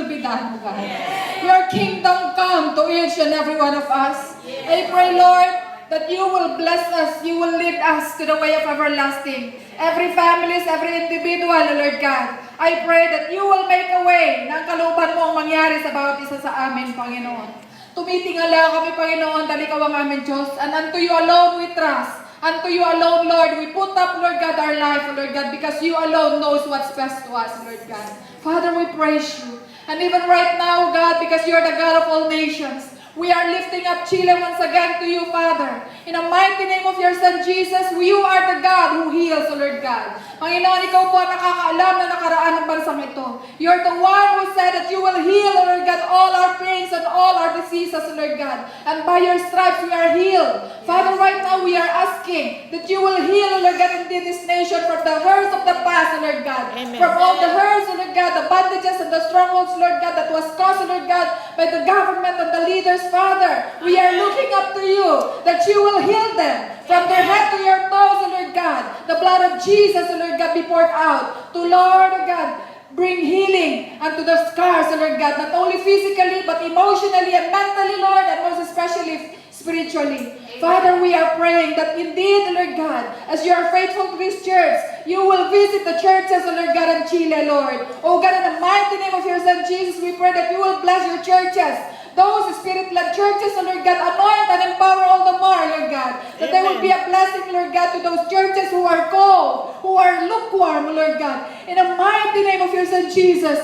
will be done, oh God. Your kingdom come to each and every one of us. I pray, Lord, that you will bless us, you will lead us to the way of everlasting. Every families, every individual, Lord God. I pray that you will make a way na ang kalooban mo ang mangyari sa bawat isa sa amin, Panginoon. Tumitingala kami, Panginoon, dahil ikaw ang aming Diyos. And unto you alone we trust. Unto you alone, Lord, we put up, Lord God, our life, Lord God, because you alone knows what's best to us, Lord God. Father, we praise you. And even right now, God, because you are the God of all nations, we are lifting up Chile once again to you, Father. In the mighty name of your Son, Jesus, you are the God who heals, Lord God. Panginoon, ikaw po ang nakakaalam na nakaraan ng bansang ito. You're the one who said that you will heal, Lord God, all our pains and all our diseases, Lord God. And by your stripes, we are healed. Father, right now, we are asking that you will heal, Lord God, in this nation from the hurts of the past, Lord God. Amen. From all the hurts, Lord God, the bandages and the strongholds, Lord God, that was caused, Lord God, by the government and the leaders, Father. We are looking up to you that you will heal them from their head to your toes, Lord God. The blood of Jesus, Lord God, be poured out to Lord God. Bring healing unto the scars, Lord God, not only physically, but emotionally and mentally, Lord, and most especially spiritually. Father, we are praying that indeed, Lord God, as you are faithful to this church, you will visit the churches, Lord God, in Chile, Lord. Oh God, in the mighty name of your Son, Jesus, we pray that you will bless your churches. Those Spirit-led churches, Lord God, anoint and empower all the more, Lord God. That there will be a blessing, Lord God, to those churches who are cold, who are lukewarm, Lord God. In the mighty name of your Son, Jesus,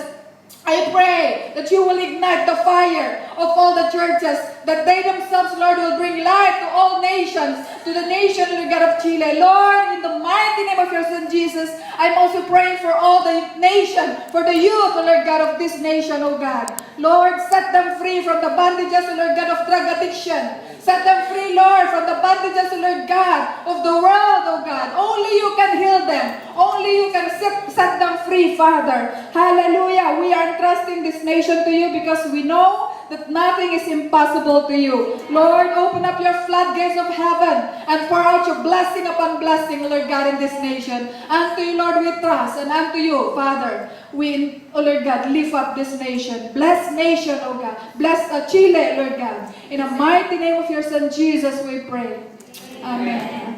I pray that you will ignite the fire of all the churches, that they themselves, Lord, will bring light to all nations, to the nation, Lord God, of Chile. Lord, in the mighty name of your Son, Jesus, I'm also praying for all the nation, for the youth, Lord God, of this nation, oh God. Lord, set them free from the bondages, Lord God, of drug addiction. Set them free, Lord, from the bondages, Lord God, of the world, oh God. Only you can heal them. Only you can set them free, Father. Hallelujah. We are entrusting this nation to you because we know that nothing is impossible to you. Lord, open up your floodgates of heaven and pour out your blessing upon blessing, Lord God, in this nation. Unto you, Lord, we trust, and unto you, Father, we, oh Lord God, lift up this nation. Bless nation, oh God. Bless Chile, Lord God. In the mighty name of your Son, Jesus, we pray. Amen.